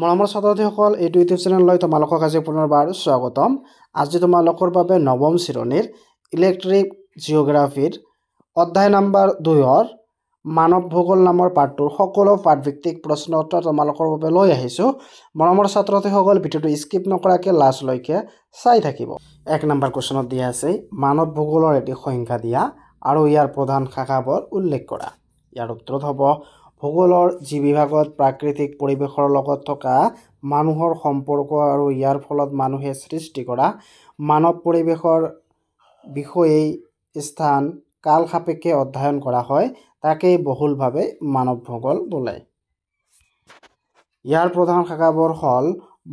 মৰমৰ ছাত্ৰ-ছাত্ৰীসকল, এইটো ইউটিউব চেনেললৈ তোমালোকক আজি পুনৰবাৰ স্বাগতম। আজি তোমালোকৰ বাবে নৱম শ্ৰেণীৰ ইলেক্ট্ৰিক জিঅ'গ্ৰাফিৰ অধ্যায় নম্বৰ 2ৰ মানৱ ভূগোল নামৰ পাঠটোৰ সকলো পাঠভিত্তিক প্ৰশ্ন উত্তৰ তোমালোকৰ বাবে লৈ আহিছোঁ। মৰমৰ ছাত্ৰ-ছাত্ৰীসকল, ভিডিঅ'টো স্কিপ নকৰাকৈ লাষ্টলৈকে চাই থাকিব। 1 নম্বৰ কুৱেশ্যনত দিয়া আছে মানৱ ভূগোলৰ এটি সংখ্যা দিয়া আৰু ইয়াৰ প্ৰধান শাখাবোৰ উল্লেখ কৰা। ইয়াৰ উত্তৰত হ'ব ভূগোলৰ যি বিভাগত প্ৰাকৃতিক পৰিৱেশৰ লগত থকা মানুহৰ সম্পৰ্ক আৰু ইয়াৰ ফলত মানুহে সৃষ্টি কৰা মানৱ পৰিৱেশৰ বিষয়ে স্থান কাল সাপেক্ষে অধ্যয়ন কৰা হয় তাকেই বহুলভাৱে মানৱ ভূগোল বোলে। ইয়াৰ প্ৰধান শাখাবোৰ হ'ল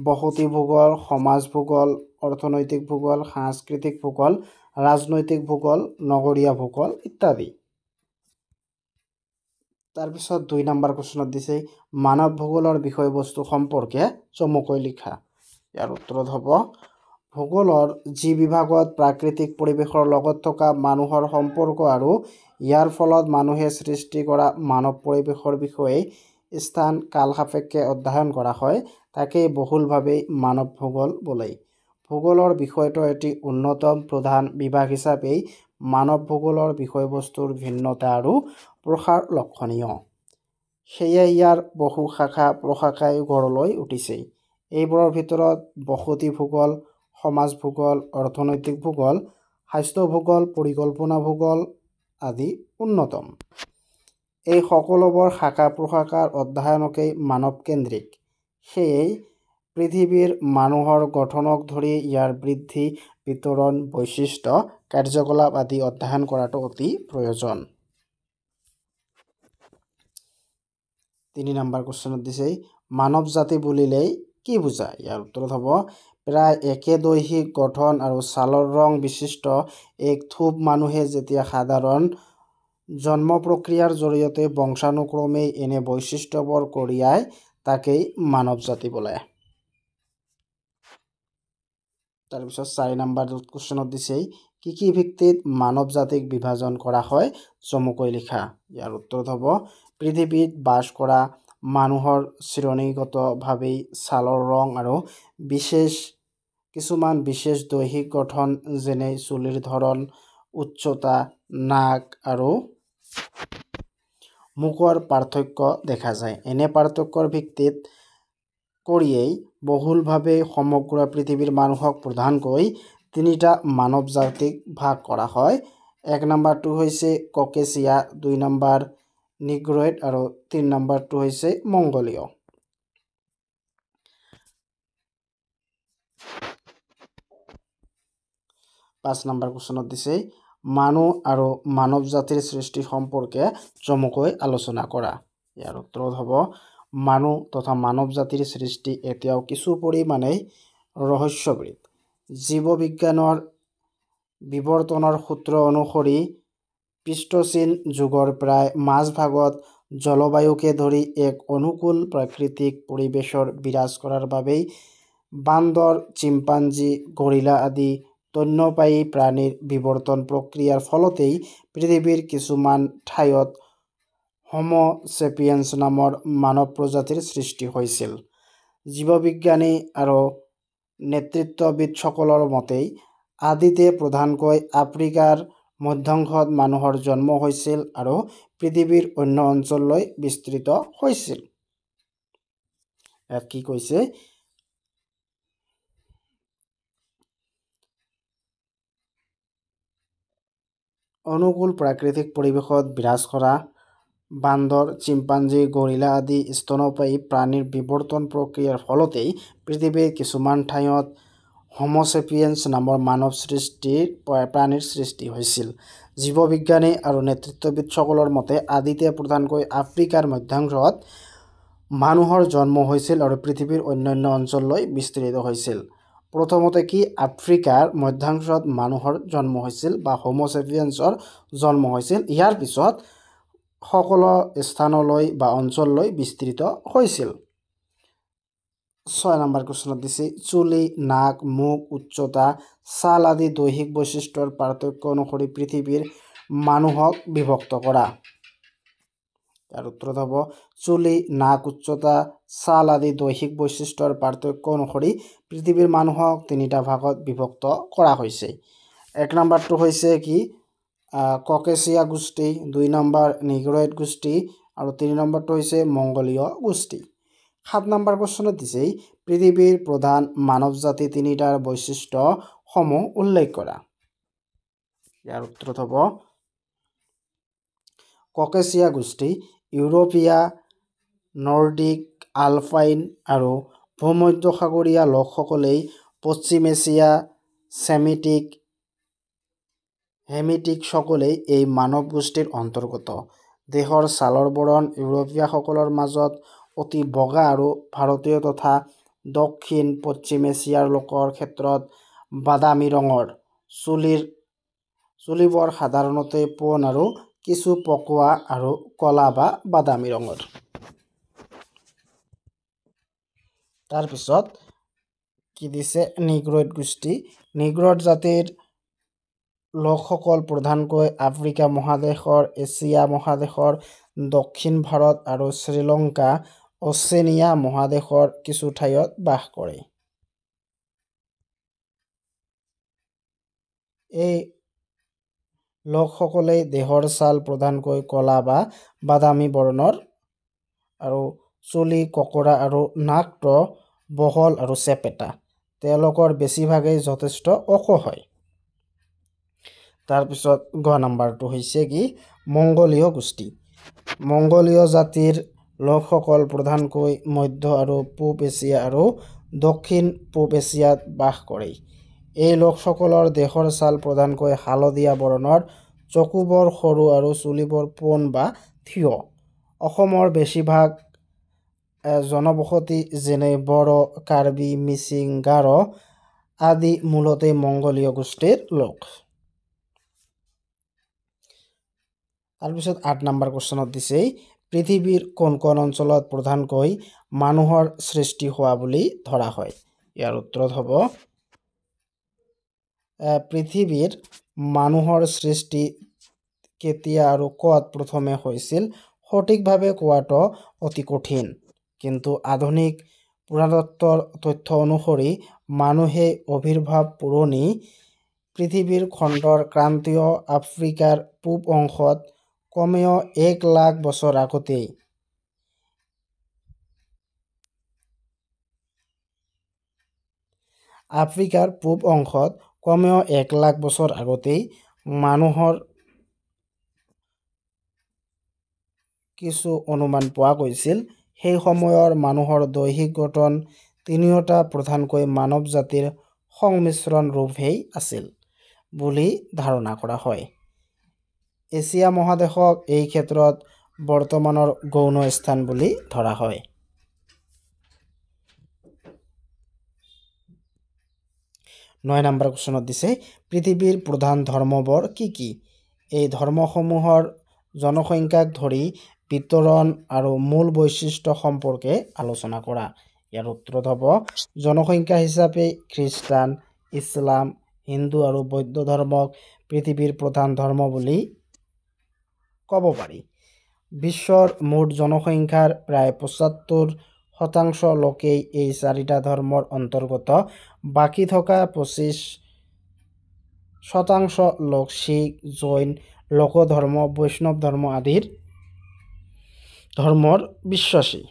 বসতি ভূগোল, সমাজ ভূগোল, অৰ্থনৈতিক ভূগোল, সাংস্কৃতিক ভূগোল, ৰাজনৈতিক ভূগোল, নগৰীয়া ভূগোল ইত্যাদি। তাৰপিছত 2 নম্বৰ কুৱেশ্যনত দিছে মানৱ ভূগোলৰ বিষয়বস্তু সম্পৰ্কে চমুকৈ লিখা। ইয়াৰ উত্তৰত হ'ব ভূগোলৰ যি বিভাগত প্ৰাকৃতিক পৰিৱেশৰ লগত থকা মানুহৰ সম্পৰ্ক আৰু ইয়াৰ ফলত মানুহে সৃষ্টি কৰা মানৱ পৰিৱেশৰ বিষয়ে স্থান কাল সাপেক্ষে অধ্যয়ন কৰা হয় তাকেই বহুলভাৱে মানৱ ভূগোল বোলে। ভূগোলৰ বিষয়টো এটি অন্যতম প্ৰধান বিভাগ হিচাপে মানৱ ভূগোলৰ বিষয়বস্তুৰ ভিন্নতা আৰু প্ৰসাৰ লক্ষণীয়। সেয়ে ইয়াৰ বহু শাখা প্ৰশাখাই গঢ় লৈ উঠিছে। এইবোৰৰ ভিতৰত বসতি ভূগোল, সমাজ ভূগোল, অৰ্থনৈতিক ভূগোল, স্বাস্থ্য ভূগোল, পৰিকল্পনা ভূগোল আদি অন্যতম। এই সকলোবোৰ শাখা প্ৰশাখাৰ অধ্যয়নকেই মানৱকেন্দ্ৰিক। সেয়ে পৃথিৱীৰ মানুহৰ গঠনক ধৰি ইয়াৰ বৃদ্ধি, বিতৰণ, বৈশিষ্ট্য, কাৰ্যকলাপ আদি অধ্যয়ন কৰাটো অতি প্ৰয়োজন। 3 নম্বৰ কুৱেশ্যনত দিছে মানৱ জাতি বুলিলেই কি বুজায়? ইয়াৰ উত্তৰত হ'ব প্ৰায় একে দৈহিক গঠন আৰু ছালৰ ৰং বিশিষ্ট এক থোপ মানুহে যেতিয়া সাধাৰণ জন্ম প্ৰক্ৰিয়াৰ জৰিয়তে বংশানুক্ৰমে এনে বৈশিষ্ট্যবোৰ কঢ়িয়ায় তাকেই মানৱ জাতি বোলে। তাৰপিছত 4 নম্বৰ কুৱেশ্যনত দিছে কি ভিত্তিত মানৱ জাতিক বিভাজন কৰা হয় চমুকৈ লিখা। ইয়াৰ উত্তৰত হ'ব পৃথিৱীত বাস কৰা মানুহৰ শ্ৰেণীগতভাৱে ছালৰ ৰং আৰু কিছুমান বিশেষ দৈহিক গঠন যেনে চুলিৰ ধৰণ, উচ্চতা, নাক আৰু মুখৰ পাৰ্থক্য দেখা যায়। এনে পাৰ্থক্যৰ ভিত্তিত কৰিয়েই বহুলভাৱে সমগ্ৰ পৃথিৱীৰ মানুহক প্ৰধানকৈ 3টা মানৱ জাতিক ভাগ কৰা হয়। 1 নম্বৰটো হৈছে ককেচিয়া, 2 নম্বৰ নিগ্ৰইড আৰু 3 নম্বৰটো হৈছে মংগোলীয়। পাঁচ নম্বৰ কুৱেশ্যনত দিছে মানুহ আৰু মানৱ জাতিৰ সৃষ্টি সম্পৰ্কে চমুকৈ আলোচনা কৰা। ইয়াৰ উত্তৰত হ'ব মানুহ তথা মানৱ জাতিৰ সৃষ্টি এতিয়াও কিছু পৰিমাণে ৰহস্যময়। জীৱবিজ্ঞানৰ বিৱৰ্তনৰ সূত্ৰ অনুসৰি প্লিষ্ট'চিন যুগৰ প্ৰায় মাজভাগত জলবায়ুকে ধৰি এক অনুকূল প্ৰাকৃতিক পৰিৱেশৰ বিৰাজ কৰাৰ বাবেই বান্দৰ, চিম্পাঞ্জী, গৰিলা আদি স্তন্যপায়ী প্ৰাণীৰ বিৱৰ্তন প্ৰক্ৰিয়াৰ ফলতেই পৃথিৱীৰ কিছুমান ঠাইত হোমো ছেপিয়েন্স নামৰ মানৱ প্ৰজাতিৰ সৃষ্টি হৈছিল। জীৱবিজ্ঞানী আৰু নৃতত্ত্ববিদসকলৰ মতেই আদিতে প্ৰধানকৈ আফ্ৰিকাৰ মধ্যাংশত মানুহৰ জন্ম হৈছিল আৰু পৃথিৱীৰ অন্য অঞ্চললৈ বিস্তৃত হৈছিল। ইয়াত কি কৈছে অনুকূল প্ৰাকৃতিক পৰিৱেশত বিৰাজ কৰা বান্দৰ, চিম্পাঞ্জী, গৰিলা আদি স্তন্যপায়ী প্ৰাণীৰ বিৱৰ্তন প্ৰক্ৰিয়াৰ ফলতেই পৃথিৱীৰ কিছুমান ঠাইত হোমো ছেপিয়েন্স নামৰ মানৱ প্ৰাণীৰ সৃষ্টি হৈছিল। জীৱবিজ্ঞানী আৰু নৃতত্ত্ববিদসকলৰ মতে আদিতে প্ৰধানকৈ আফ্ৰিকাৰ মধ্যাংশত মানুহৰ জন্ম হৈছিল আৰু পৃথিৱীৰ অন্যান্য অঞ্চললৈ বিস্তৃত হৈছিল। প্ৰথমতে কি আফ্ৰিকাৰ মধ্যাংশত মানুহৰ জন্ম হৈছিল বা হোমো ছেপিয়েন্সৰ জন্ম হৈছিল, ইয়াৰ পিছত সকলো স্থানলৈ বা অঞ্চললৈ বিস্তৃত হৈছিল। 6 নম্বৰ কুৱেশ্যনত দিছে চুলি, নাক, মুখ, উচ্চতা, ছাল আদি দৈহিক বৈশিষ্ট্যৰ পাৰ্থক্য অনুসৰি পৃথিৱীৰ মানুহক বিভক্ত কৰা। ইয়াৰ উত্তৰত হ'ব চুলি, নাক, উচ্চতা, ছাল আদি দৈহিক বৈশিষ্ট্যৰ পাৰ্থক্য অনুসৰি পৃথিৱীৰ মানুহক তিনিটা ভাগত বিভক্ত কৰা হৈছে। 1 নম্বৰটো হৈছে কি ককেচিয়া গোষ্ঠী, 2 নম্বৰ নিগ্ৰইড গোষ্ঠী আৰু 3 নম্বৰটো হৈছে মংগোলীয় গোষ্ঠী। 7 নম্বৰ কুৱেশ্যনত দিছে পৃথিৱীৰ প্ৰধান মানৱ জাতি তিনিটাৰ বৈশিষ্ট্যসমূহ উল্লেখ কৰা। ইয়াৰ উত্তৰত হ'ব ককেচিয়া গোষ্ঠী ইউৰোপীয়া, নৰ্ডিক, আলপাইন আৰু ভূমধ্যসাগৰীয় লোকসকলেই পশ্চিম এছিয়া, হেমিটিক সকলেই এই মানৱ গোষ্ঠীৰ অন্তৰ্গত। দেহৰ ছালৰ বৰণ ইউৰোপীয়সকলৰ মাজত অতি বগা আৰু ভাৰতীয় তথা দক্ষিণ পশ্চিম এছিয়াৰ লোকৰ ক্ষেত্ৰত বাদামী ৰঙৰ। চুলিবোৰ সাধাৰণতে পোন আৰু কিছু পকোৱা আৰু ক'লা বা বাদামী ৰঙৰ। তাৰপিছত কি দিছে নিগ্ৰইড গোষ্ঠী। নিগ্ৰইড জাতিৰ লোকসকল প্ৰধানকৈ আফ্ৰিকা মহাদেশৰ, এছিয়া মহাদেশৰ, দক্ষিণ ভাৰত আৰু শ্ৰীলংকা, অচেনিয়া মহাদেশৰ কিছু ঠাইত বাস কৰে। এই লোকসকলে দেহৰ ছাল প্ৰধানকৈ ক'লা বা বাদামী বৰণৰ আৰু চুলি ককৰা আৰু নাকটো বহল আৰু চেপেটা। তেওঁলোকৰ বেছিভাগেই যথেষ্ট ওখ হয়। তাৰপিছত গ নম্বৰটো হৈছে কি মংগোলীয় গোষ্ঠী। মংগোলীয় জাতিৰ লোকসকল প্ৰধানকৈ মধ্য আৰু পূব এছিয়া আৰু দক্ষিণ পূব এছিয়াত বাস কৰে। এই লোকসকলৰ দেহৰ ছাল প্ৰধানকৈ হালধীয়া বৰণৰ, চকুবোৰ সৰু আৰু চুলিবোৰ পোন বা থিয়। অসমৰ বেছিভাগ জনবসতি যেনে বড়ো, কাৰ্বি, মিচিং, গাৰো আদি মূলতে মংগোলীয় গোষ্ঠীৰ লোক। তাৰপিছত 8 নম্বৰ কুৱেশ্যনত দিছে পৃথিৱীৰ কোন কোন অঞ্চলত প্ৰধানকৈ মানুহৰ সৃষ্টি হোৱা বুলি ধৰা হয়। ইয়াৰ উত্তৰত হ'ব পৃথিৱীৰ মানুহৰ সৃষ্টি কেতিয়া আৰু ক'ত প্ৰথমে হৈছিল সঠিকভাৱে কোৱাটো অতি কঠিন। কিন্তু আধুনিক পুৰাতত্ত্বৰ তথ্য অনুসৰি মানুহে আৱিৰ্ভাৱ পুৰণি পৃথিৱীৰ খণ্ডৰ ক্ৰান্তীয় আফ্ৰিকাৰ পূব অংশত কমেও 1 লাখ বছৰ আগতেই মানুহৰ কিছু অনুমান পোৱা গৈছিল। সেই সময়ৰ মানুহৰ দৈহিক গঠন তিনিওটা প্ৰধানকৈ মানৱ জাতিৰ সংমিশ্ৰণ ৰূপেই আছিল বুলি ধাৰণা কৰা হয়। এছিয়া মহাদেশক এই ক্ষেত্ৰত বৰ্তমানৰ গৌণ স্থান বুলি ধৰা হয়। 9 নম্বৰ কুৱেশ্যনত দিছে পৃথিৱীৰ প্ৰধান ধৰ্মবোৰ কি কি? এই ধৰ্মসমূহৰ জনসংখ্যাক ধৰি বিতৰণ আৰু মূল বৈশিষ্ট্য সম্পৰ্কে আলোচনা কৰা। ইয়াৰ উত্তৰত হ'ব জনসংখ্যা হিচাপে খ্ৰীষ্টান, ইছলাম, হিন্দু আৰু বৌদ্ধ ধৰ্মক পৃথিৱীৰ প্ৰধান ধৰ্ম বুলি ক'ব পাৰি। বিশ্বৰ মুঠ জনসংখ্যাৰ প্ৰায় ৭৫% লোকেই এই চাৰিটা ধৰ্মৰ অন্তৰ্গত। বাকী থকা 25% লোক শিখ, জৈন, লোক ধৰ্ম, বৈষ্ণৱ ধৰ্ম আদিৰ ধৰ্মৰ বিশ্বাসী।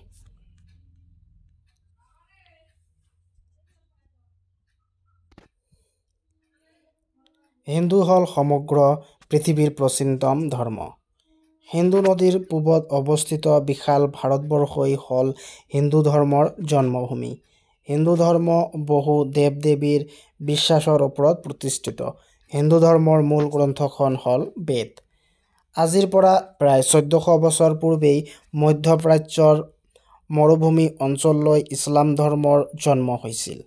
হিন্দু হ'ল সমগ্ৰ পৃথিৱীৰ প্ৰাচীনতম ধৰ্ম। সিন্ধু নদীৰ পূবত অৱস্থিত বিশাল ভাৰতবৰ্ষই হ'ল হিন্দু ধৰ্মৰ জন্মভূমি। হিন্দু ধৰ্ম বহু দেৱ-দেৱীৰ বিশ্বাসৰ ওপৰত প্ৰতিষ্ঠিত। হিন্দু ধৰ্মৰ মূল গ্ৰন্থখন হ'ল বেদ। আজিৰ পৰা প্ৰায় 1400 বছৰ পূৰ্বেই মধ্যপ্ৰাচ্যৰ মৰুভূমি অঞ্চললৈ ইছলাম ধৰ্মৰ জন্ম হৈছিল।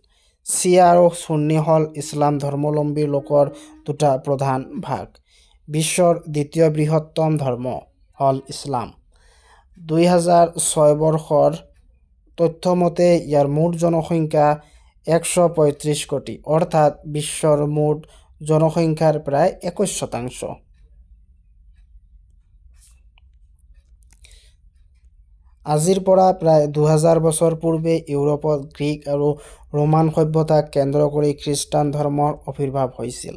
চিয়া আৰু সুন্নী হ'ল ইছলাম ধৰ্মাৱলম্বী লোকৰ দুটা প্ৰধান ভাগ। বিশ্বৰ দ্বিতীয় বৃহত্তম ধৰ্ম হ'ল ইছলাম। 2006 বৰ্ষৰ তথ্য মতে ইয়াৰ মুঠ জনসংখ্যা 135 কোটি, অৰ্থাৎ বিশ্বৰ মুঠ জনসংখ্যাৰ প্ৰায় 21%। আজিৰ পৰা প্ৰায় 2000 বছৰ পূৰ্বে ইউৰোপত গ্ৰীক আৰু ৰোমান সভ্যতাক কেন্দ্ৰ কৰি খ্ৰীষ্টান ধৰ্মৰ আৱিৰ্ভাৱ হৈছিল।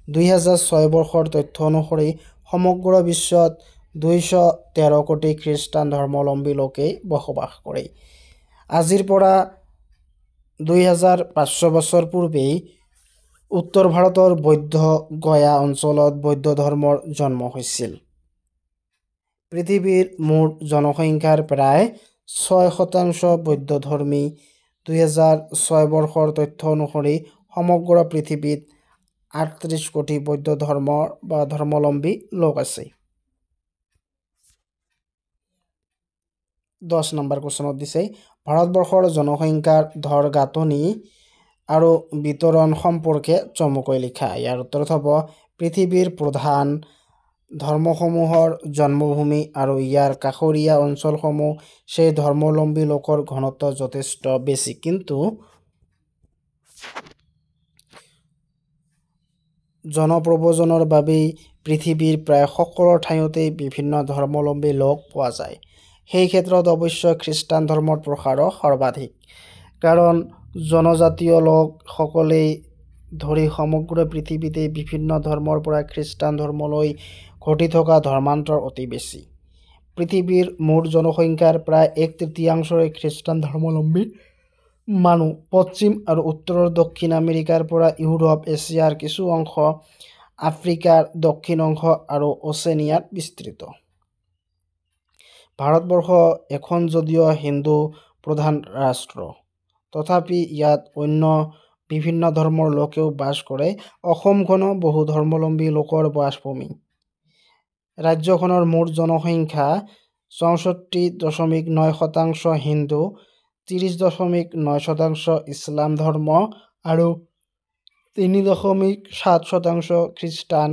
2006 বৰ্ষৰ তথ্য অনুসৰি সমগ্ৰ বিশ্বত 213 কোটি খ্ৰীষ্টান ধৰ্মাৱলম্বী লোকে বসবাস কৰে। আজিৰ পৰা 2500 বছৰ পূৰ্বেই উত্তৰ ভাৰতৰ বৌদ্ধ গয়া অঞ্চলত বৌদ্ধ ধৰ্মৰ জন্ম হৈছিল। পৃথিৱীৰ মুঠ জনসংখ্যাৰ প্ৰায় 6% বৌদ্ধধৰ্মী। 2006 বৰ্ষৰ তথ্য অনুসৰি সমগ্ৰ পৃথিৱীত 38 কোটি বৌদ্ধ ধৰ্মাৱলম্বী লোক আছে। 10 নম্বৰ কুৱেশ্যনত দিছে ভাৰতবৰ্ষৰ জনসংখ্যাৰ ধৰ গাঁথনি আৰু বিতৰণ সম্পৰ্কে চমুকৈ লিখা। ইয়াৰ উত্তৰত হ'ব পৃথিৱীৰ প্ৰধান ধৰ্মসমূহৰ জন্মভূমি আৰু ইয়াৰ কাষৰীয়া অঞ্চলসমূহ সেই ধৰ্মাৱলম্বী লোকৰ ঘনত্ব যথেষ্ট বেছি, কিন্তু জনপ্ৰব্ৰজনৰ বাবেই পৃথিৱীৰ প্ৰায় সকলো ঠাইতে বিভিন্ন ধৰ্মাৱলম্বী লোক পোৱা যায়। সেই ক্ষেত্ৰত অৱশ্যে খ্ৰীষ্টান ধৰ্মৰ প্ৰসাৰো সৰ্বাধিক, কাৰণ জনজাতীয় লোকসকলেই ধৰি সমগ্ৰ পৃথিৱীতে বিভিন্ন ধৰ্মৰ পৰা খ্ৰীষ্টান ধৰ্মলৈ ঘটি থকা ধৰ্মান্তৰ অতি বেছি। পৃথিৱীৰ মুঠ জনসংখ্যাৰ প্ৰায় 1/3 খ্ৰীষ্টান ধৰ্মাৱলম্বী মানুহ পশ্চিম আৰু উত্তৰ দক্ষিণ আমেৰিকাৰ পৰা ইউৰোপ, এছিয়াৰ কিছু অংশ, আফ্ৰিকাৰ দক্ষিণ অংশ আৰু অচেনিয়াত বিস্তৃত। ভাৰতবৰ্ষ এখন যদিও হিন্দু প্ৰধান ৰাষ্ট্ৰ, তথাপি ইয়াত অন্য বিভিন্ন ধৰ্মৰ লোকেও বাস কৰে। অসমখনো বহু ধৰ্মাৱলম্বী লোকৰ বাসভূমি। ৰাজ্যখনৰ মুঠ জনসংখ্যা 64.9% হিন্দু, 30.9% ইছলাম ধৰ্ম আৰু 3.7% খ্ৰীষ্টান,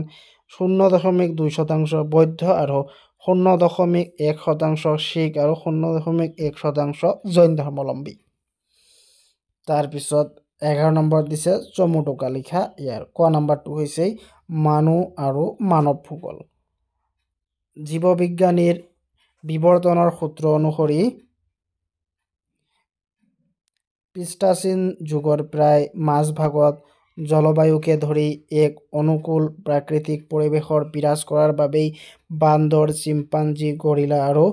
0.2% বৌদ্ধ আৰু 0.1% শিখ আৰু 0.1% জৈন ধৰ্মাৱলম্বী। তাৰপিছত 11 নম্বৰত দিছে চমু টোকা লিখা। ইয়াৰ ক নম্বৰটো হৈছে মানুহ আৰু মানৱ ভূগোল। জীৱবিজ্ঞানীৰ বিৱৰ্তনৰ সূত্ৰ অনুসৰি প্লিষ্টাচিন যুগৰ প্ৰায় মাজভাগত জলবায়ুকে ধৰি এক অনুকূল প্ৰাকৃতিক পৰিৱেশৰ বিৰাজ কৰাৰ বাবেই বান্দৰ, চিম্পাঞ্জী, গৰিলা আৰু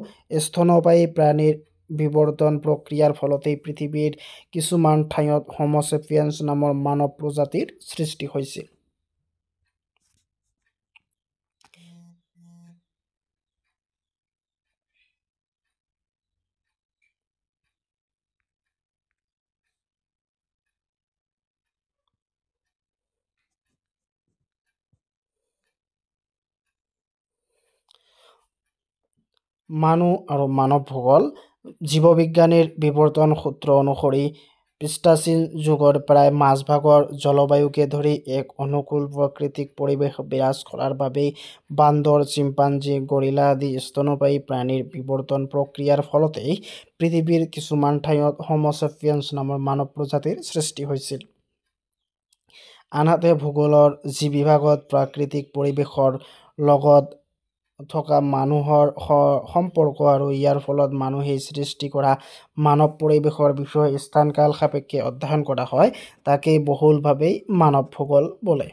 স্তন্যপায়ী প্ৰাণীৰ বিৱৰ্তন প্ৰক্ৰিয়াৰ ফলতেই পৃথিৱীৰ কিছুমান ঠাইত হোমো ছেপিয়েন্স নামৰ মানৱ প্ৰজাতিৰ সৃষ্টি হৈছিল। মানুহ আৰু মানৱ ভূগোল। জীৱবিজ্ঞানীৰ বিৱৰ্তন সূত্ৰ অনুসৰি প্লিষ্টাচিন যুগৰ প্ৰায় মাজভাগৰ জলবায়ুকে ধৰি এক অনুকূল প্ৰাকৃতিক পৰিৱেশ বিৰাজ কৰাৰ বাবেই বান্দৰ, চিম্পাঞ্জী, গৰিলা আদি স্তন্যপায়ী প্ৰাণীৰ বিৱৰ্তন প্ৰক্ৰিয়াৰ ফলতেই পৃথিৱীৰ কিছুমান ঠাইত হোমো ছেপিয়েন্স নামৰ মানৱ প্ৰজাতিৰ সৃষ্টি হৈছিল। আনহাতে ভূগোলৰ যি বিভাগত প্ৰাকৃতিক পৰিৱেশৰ লগত থকা মানুহৰ সম্পৰ্ক আৰু ইয়াৰ ফলত মানুহেই সৃষ্টি কৰা মানৱ পৰিৱেশৰ বিষয়ে স্থান-কাল সাপেক্ষে অধ্যয়ন কৰা হয়, তাকেই বহুলভাৱে মানৱ ভূগোল বোলে।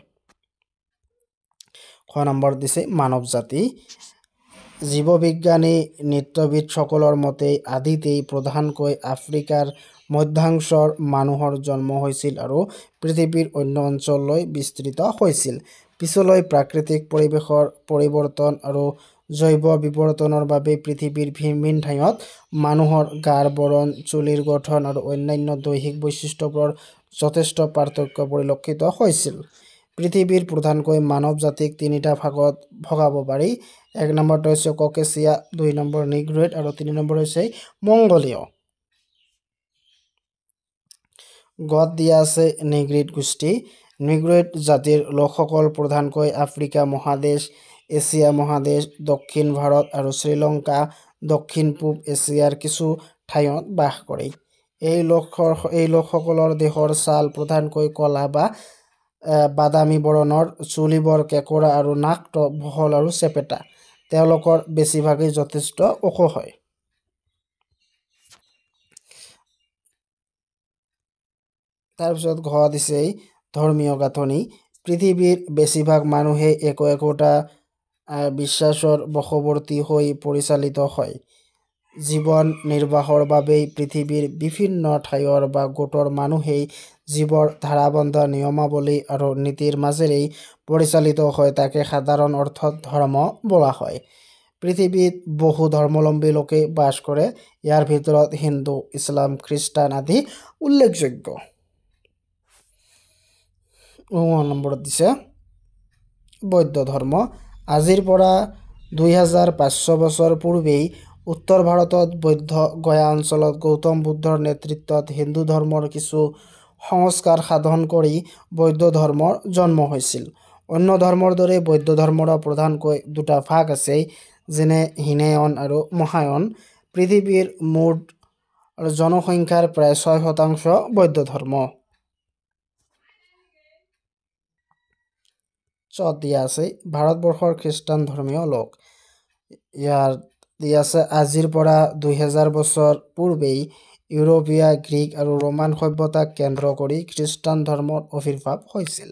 খ নম্বৰ দিছে মানৱ জাতি। জীৱবিজ্ঞানী নৃতত্ত্ববিদসকলৰ মতে আদিতেই প্ৰধানকৈ আফ্ৰিকাৰ মধ্যাংশৰ মানুহৰ জন্ম হৈছিল আৰু পৃথিৱীৰ অন্য অঞ্চললৈ বিস্তৃত হৈছিল। পিছলৈ প্ৰাকৃতিক পৰিৱেশৰ পৰিৱৰ্তন আৰু জৈৱ বিৱৰ্তনৰ বাবে পৃথিৱীৰ ভিন ভিন ঠাইত মানুহৰ গাৰ বৰণ, চুলিৰ গঠন আৰু অন্যান্য দৈহিক বৈশিষ্ট্যবোৰৰ যথেষ্ট পাৰ্থক্য পৰিলক্ষিত হৈছিল। পৃথিৱীৰ প্ৰধানকৈ মানৱ জাতিক তিনিটা ভাগত ভগাব পাৰি। 1 নম্বৰটো হৈছে ককেচিয়া, 2 নম্বৰ নিগ্ৰোইড আৰু 3 নম্বৰ হৈছে মংগোলীয়। গত দিয়া আছে নিগ্ৰিড গোষ্ঠী। নিগ্ৰোইড জাতিৰ লোকসকল প্ৰধানকৈ আফ্ৰিকা মহাদেশ, এছিয়া মহাদেশ, দক্ষিণ ভাৰত আৰু শ্ৰীলংকা, দক্ষিণ পূব এছিয়াৰ কিছু ঠাইত বাস কৰে। এই লোকসকলৰ দেহৰ ছাল প্ৰধানকৈ ক'লা বা বাদামী বৰণৰ, চুলিবোৰ কেঁকোৰা আৰু নাকটো বহল আৰু চেপেটা। তেওঁলোকৰ বেছিভাগেই যথেষ্ট ওখ হয়। তাৰপিছত ঘ দিছে ধৰ্মীয় গাঁথনি পৃথিৱীৰ বেছিভাগ মানুহে একোটা বিশ্বাসৰ বশৱৰ্তী হৈ পৰিচালিত হয় জীৱন নিৰ্বাহৰ বাবে পৃথিৱীৰ বিভিন্ন ঠাইৰ বা গোটৰ মানুহেই জীৱৰ ধাৰাবন্ধ নিয়মাৱলী আৰু নীতিৰ মাজেৰে পৰিচালিত হয় তাকে সাধাৰণ অৰ্থত ধৰ্ম বোলা হয় পৃথিৱীত বহু ধৰ্মাৱলম্বী লোকে বাস কৰে ইয়াৰ ভিতৰত হিন্দু ইছলাম খ্ৰীষ্টান আদি উল্লেখযোগ্য 9 নম্বৰত দিছে বৌদ্ধ ধৰ্ম আজিৰ পৰা 2500 বছৰ পূৰ্বেই উত্তৰ ভাৰতত বৌদ্ধ গয়া অঞ্চলত গৌতম বুদ্ধৰ নেতৃত্বত হিন্দু ধৰ্মৰ কিছু সংস্কাৰ সাধন কৰি বৌদ্ধ ধৰ্মৰ জন্ম হৈছিল অন্য ধৰ্মৰ দৰে বৌদ্ধ ধৰ্মৰ প্ৰধানকৈ দুটা ভাগ আছে যেনে হীনায়ন আৰু মহায়ান পৃথিৱীৰ মুঠ জনসংখ্যাৰ প্ৰায় 6% বৌদ্ধ ধৰ্ম দিয়া আছে ভাৰতবৰ্ষৰ খ্ৰীষ্টান ধৰ্মীয় লোক ইয়াৰ দিয়া আছে আজিৰ পৰা 2000 বছৰ পূৰ্বেই ইউৰোপীয় গ্ৰীক আৰু ৰোমান সভ্যতাক কেন্দ্ৰ কৰি খ্ৰীষ্টান ধৰ্মৰ আৱিৰ্ভাৱ হৈছিল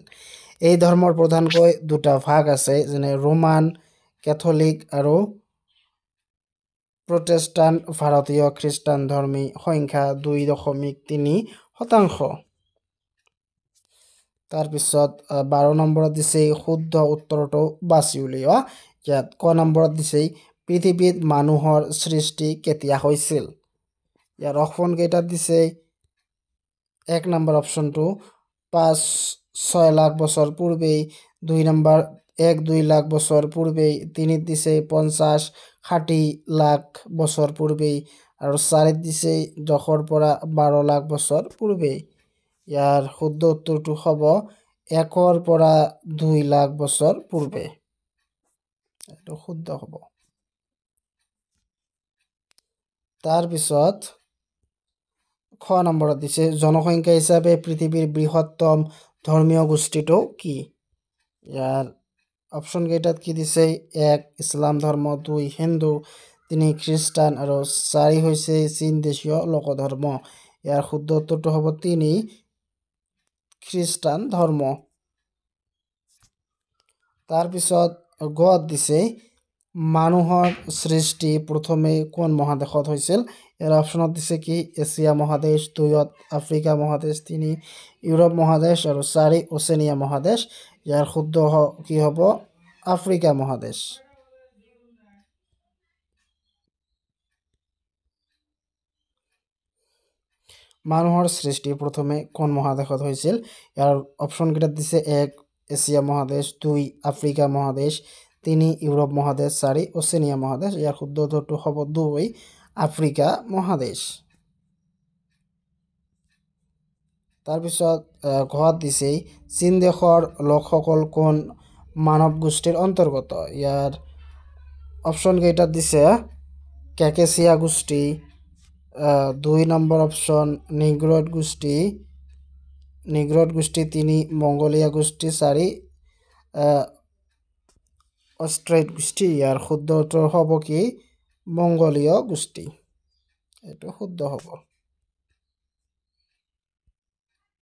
এই ধৰ্মৰ প্ৰধানকৈ দুটা ভাগ আছে যেনে ৰোমান কেথলিক আৰু প্ৰটেষ্টাণ্ট ভাৰতীয় খ্ৰীষ্টান ধৰ্মী সংখ্যা 2.3% তাৰপিছত 12 নম্বৰত দিছে শুদ্ধ উত্তৰটো বাছি উলিওৱা ইয়াত ক নম্বৰত দিছে পৃথিৱীত মানুহৰ সৃষ্টি কেতিয়া হৈছিল ইয়াৰ অপচন কেইটা দিছে 1 নম্বৰ অপচনটো 5-6 লাখ বছৰ পূৰ্বে 2 নম্বৰ 1-2 লাখ বছৰ পূৰ্বে 3 দিছে 50-60 লাখ বছৰ পূৰ্বে আৰু 4 দিছে 10 পৰা 12 লাখ বছৰ পূৰ্বে ইয়াৰ শুদ্ধ উত্তৰটো হ'ব 1 পৰা 2 লাখ বছৰ পূৰ্বে এটো শুদ্ধ হ'ব তাৰপিছত খ নম্বৰত দিছে জনসংখ্যা হিচাপে পৃথিৱীৰ বৃহত্তম ধৰ্মীয় গোষ্ঠীটো কি ইয়াৰ অপচন কেইটাত কি দিছে 1 ইছলাম ধৰ্ম 2 হিন্দু 3 খ্ৰীষ্টান আৰু 4 হৈছে চীন দেশীয় লোক ধৰ্ম ইয়াৰ শুদ্ধ উত্তৰটো হ'ব 3 খ্ৰীষ্টান ধৰ্ম তাৰপিছত গত দিছে মানুহৰ সৃষ্টি প্ৰথমে কোন মহাদেশত হৈছিল ইয়াৰ অপচনত দিছে কি এছিয়া মহাদেশ 2 আফ্ৰিকা মহাদেশ 3 ইউৰোপ মহাদেশ আৰু 4 ওশেনিয়া মহাদেশ ইয়াৰ শুদ্ধ কি হ'ব আফ্ৰিকা মহাদেশ মানুহৰ সৃষ্টি প্ৰথমে কোন মহাদেশত হৈছিল ইয়াৰ অপচন কেইটা দিছে 1 এছিয়া মহাদেশ 2 আফ্ৰিকা মহাদেশ 3 ইউৰোপ মহাদেশ 4 ওশেনিয়া মহাদেশ ইয়াৰ শুদ্ধ উত্তৰটো হ'ব 2 আফ্ৰিকা মহাদেশ তাৰপিছত ঘত দিছে চীন দেশৰ লোকসকল কোন মানৱ গোষ্ঠীৰ অন্তৰ্গত ইয়াৰ অপচন কেইটা দিছে কেকেচিয়া গোষ্ঠী 2 নম্বৰ অপচন নিগ্ৰোড গোষ্ঠী 3 মংগোলিয়া গোষ্ঠী 4 অষ্ট্ৰেট গোষ্ঠী ইয়াৰ শুদ্ধ উত্তৰ হ'ব কি মংগোলীয় গোষ্ঠী এটো শুদ্ধ হ'ব